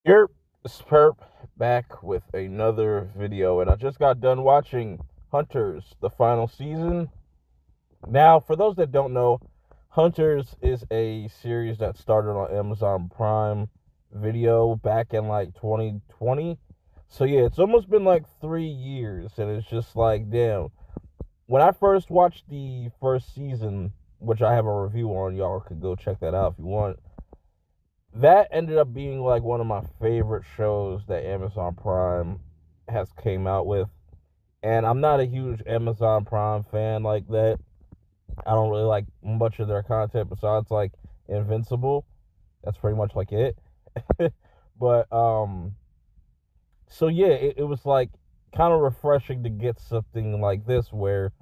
Here, Perp back with another video, and I just got done watching Hunters, the final season. Now, for those that don't know, Hunters is a series that started on Amazon Prime Video back in like 2020. So yeah, it's almost been like 3 years, and it's just like, damn. When I first watched the first season, which I have a review on, y'all could go check that out if you want. That ended up being like one of my favorite shows that Amazon Prime has came out with. And I'm not a huge Amazon Prime fan like that. I don't really like much of their content besides like Invincible. That's pretty much like it. But so yeah, it was like kind of refreshing to get something like this where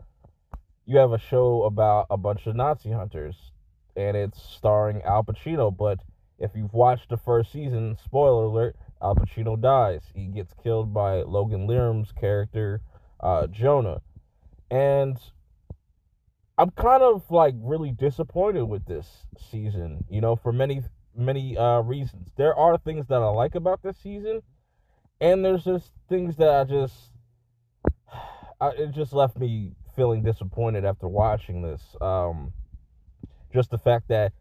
you have a show about a bunch of Nazi hunters and it's starring Al Pacino. But if you've watched the first season, spoiler alert, Al Pacino dies. He gets killed by Logan Lerman's character, Jonah. And I'm kind of like really disappointed with this season, for many reasons. There are things that I like about this season, and there's just things that it just left me feeling disappointed after watching this. Just the fact that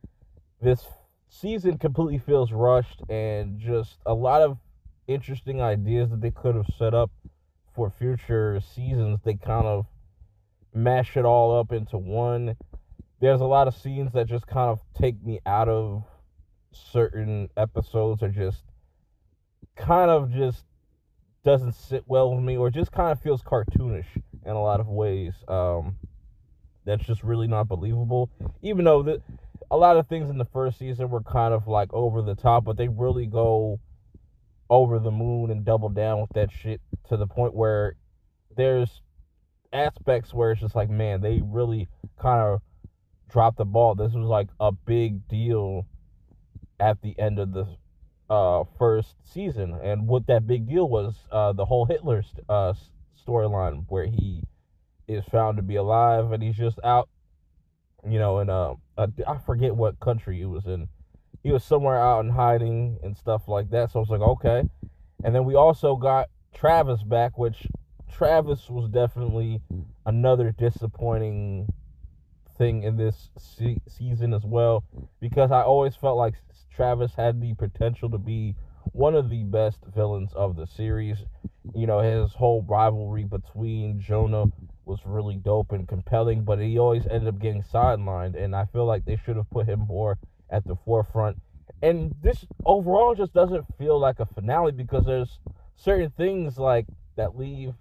this season completely feels rushed, and just a lot of interesting ideas that they could have set up for future seasons, they kind of mash it all up into one. There's a lot of scenes that just kind of take me out of certain episodes, or just doesn't sit well with me, or just kind of feels cartoonish in a lot of ways. That's just really not believable. Even though a lot of things in the first season were kind of like over the top, but they really go over the moon and double down with that shit to the point where there's aspects where it's just like, man, they really kind of dropped the ball. This was like a big deal at the end of the first season, and what that big deal was, the whole Hitler storyline where he is found to be alive and he's just out, in I forget what country he was in. He was somewhere out in hiding and stuff like that. So I was like, okay. And then we also got Travis back, which Travis was definitely another disappointing thing in this season as well, because I always felt like Travis had the potential to be one of the best villains of the series. His whole rivalry between Jonah was really dope and compelling, but he always ended up getting sidelined, and I feel like they should have put him more at the forefront. And this overall just doesn't feel like a finale, because there's certain things like that leave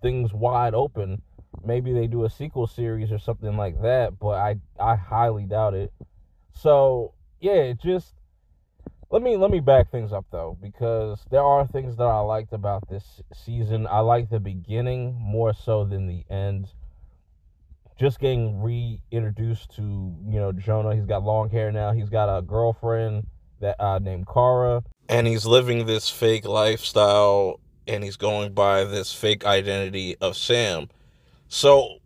things wide open. Maybe they do a sequel series or something like that, but I highly doubt it. So yeah, let me back things up though, because there are things that I liked about this season. I like the beginning more so than the end. Just getting reintroduced to Jonah. He's got long hair now. He's got a girlfriend that named Kara, and he's living this fake lifestyle, and he's going by this fake identity of Sam. So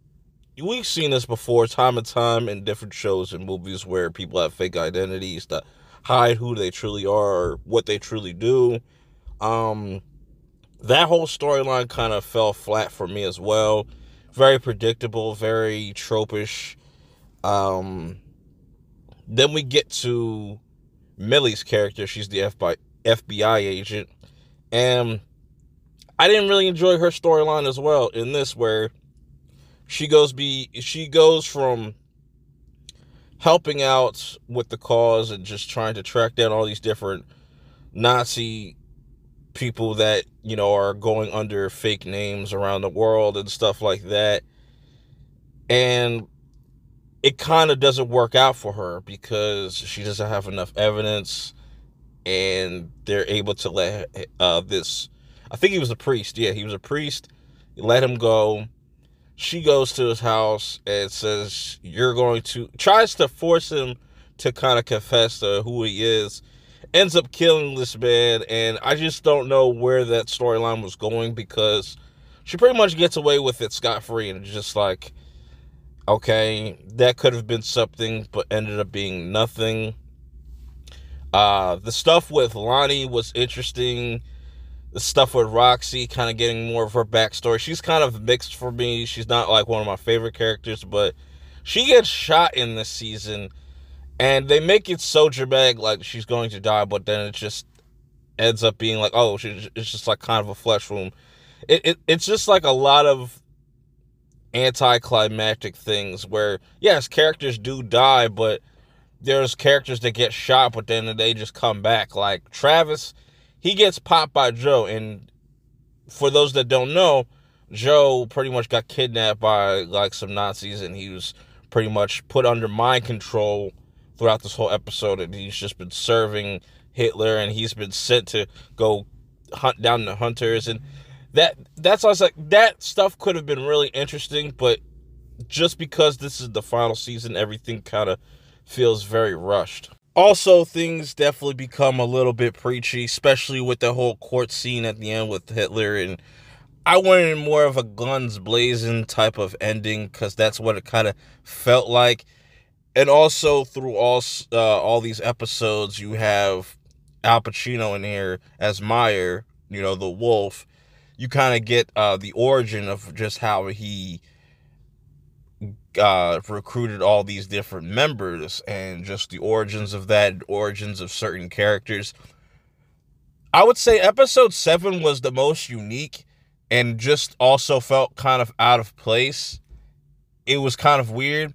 we've seen this before, time and time, in different shows and movies where people have fake identities to hide who they truly are or what they truly do. Um, that whole storyline kind of fell flat for me as well. Very predictable, very tropish. Um, then we get to Millie's character. She's the FBI agent, and I didn't really enjoy her storyline as well in this, where she goes from helping out with the cause and just trying to track down all these different Nazi people that are going under fake names around the world and stuff like that. And it kind of doesn't work out for her because she doesn't have enough evidence, and they're able to let this, I think he was a priest. Yeah, he was a priest. Let him go. She goes to his house and says, tries to force him to kind of confess to who he is, ends up killing this man, and I just don't know where that storyline was going, because she pretty much gets away with it scot-free, and it's just like, okay, that could have been something, but ended up being nothing. The stuff with Lonnie was interesting. The stuff with Roxy, kind of getting more of her backstory. She's kind of mixed for me. She's not like one of my favorite characters, but she gets shot in this season, and they make it so dramatic, like she's going to die, but then it just ends up being like, oh, it's just like kind of a flesh wound. It's just like a lot of anticlimactic things where, yes, characters do die, but there's characters that get shot, but then they just come back. Like Travis, he gets popped by Joe, and for those that don't know, Joe pretty much got kidnapped by like some Nazis, and he was pretty much put under mind control throughout this whole episode, and he's just been serving Hitler, and he's been sent to go hunt down the hunters, and that's why I was like, that stuff could have been really interesting, but just because this is the final season, everything kind of feels very rushed. Also, things definitely become a little bit preachy, especially with the whole court scene at the end with Hitler, and I wanted more of a guns blazing type of ending, because that's what it kind of felt like. And also, through all these episodes, you have Al Pacino in here as Meyer, the wolf. You kind of get the origin of just how he recruited all these different members, and just the origins of that, origins of certain characters. I would say episode 7 was the most unique, and just also felt kind of out of place. It was kind of weird.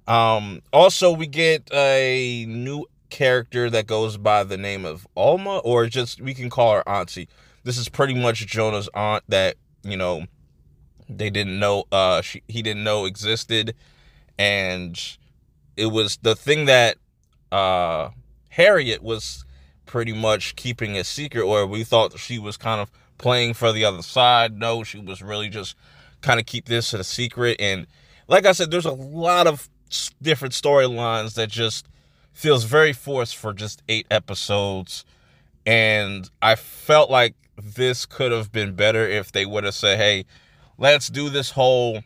Also, we get a new character that goes by the name of Alma, or just, we can call her Auntie. This is pretty much Jonah's aunt that, they didn't know, he didn't know existed. And it was the thing that Harriet was pretty much keeping a secret, or we thought she was kind of playing for the other side. No, she was really just kind of keep this a secret. And like I said, there's a lot of different storylines that just feels very forced for just 8 episodes. And I felt like this could have been better if they would have said, hey, let's do this whole,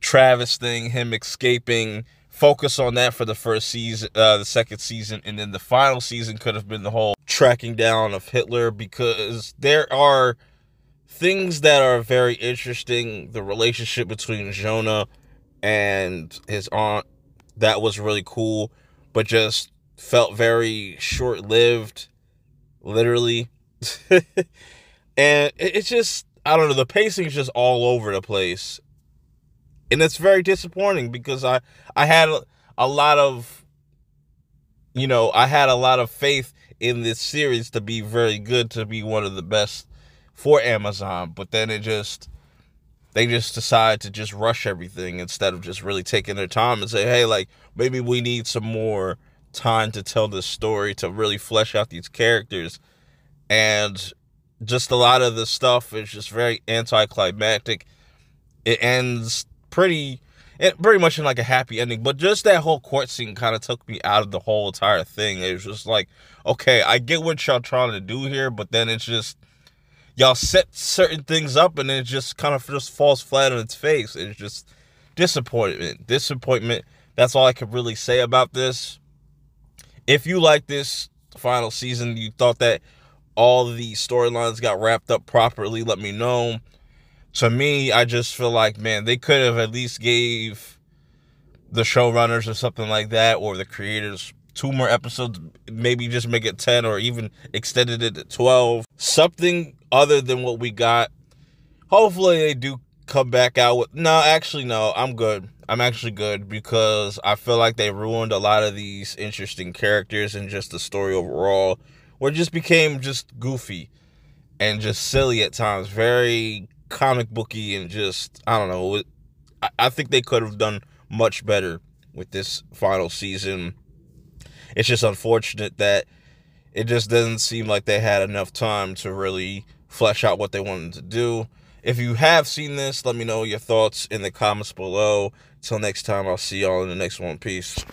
Travis thing, him escaping, focus on that for the first season, the second season, and then the final season could have been the whole tracking down of Hitler, because there are things that are very interesting. The relationship between Jonah and his aunt, that was really cool, but just felt very short-lived, literally. And it's just, I don't know, the pacing is just all over the place. And it's very disappointing, because I had a lot of, I had a lot of faith in this series to be very good, to be one of the best for Amazon. But then they just decide to just rush everything, instead of just really taking their time and say, hey, like, maybe we need some more time to tell this story, to really flesh out these characters. And just a lot of the stuff is just very anticlimactic. It ends pretty much in like a happy ending, but just that whole court scene kind of took me out of the whole entire thing. It was just like, okay, I get what y'all trying to do here, but then it's just, y'all set certain things up, and it just kind of just falls flat on its face. It's just disappointment. That's all I could really say about this. If you like this final season, you thought that all the storylines got wrapped up properly, let me know. To me, I just feel like, man, they could have at least gave the showrunners or something like that, or the creators, 2 more episodes, maybe just make it 10, or even extended it to 12. Something other than what we got. Hopefully they do come back out with, no, I'm good. I'm actually good, because I feel like they ruined a lot of these interesting characters, and just the story overall, where it just became just goofy and just silly at times, very comic booky, and just, I don't know, I think they could have done much better with this final season. It's just unfortunate that it just doesn't seem like they had enough time to really flesh out what they wanted to do. If you have seen this, let me know your thoughts in the comments below. Till next time, I'll see y'all in the next one. Peace.